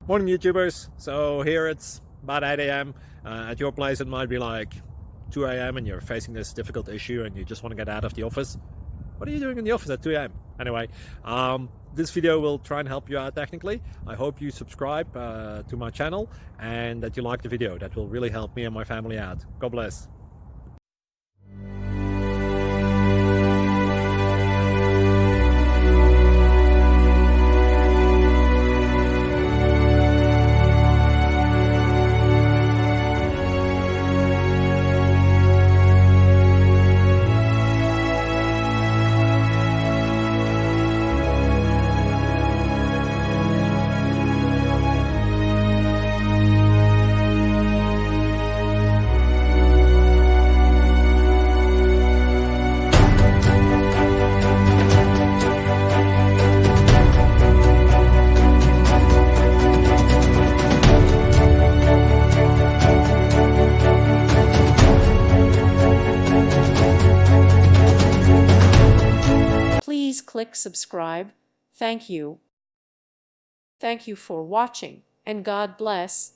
Morning YouTubers. So here it's about 8 a.m. At your place it might be like 2 a.m. and you're facing this difficult issue and you just want to get out of the office. What are you doing in the office at 2 a.m.? Anyway, this video will try and help you out technically. I hope you subscribe to my channel and that you like the video. That will really help me and my family out. God bless. Please click subscribe. Thank you. Thank you for watching, and God bless.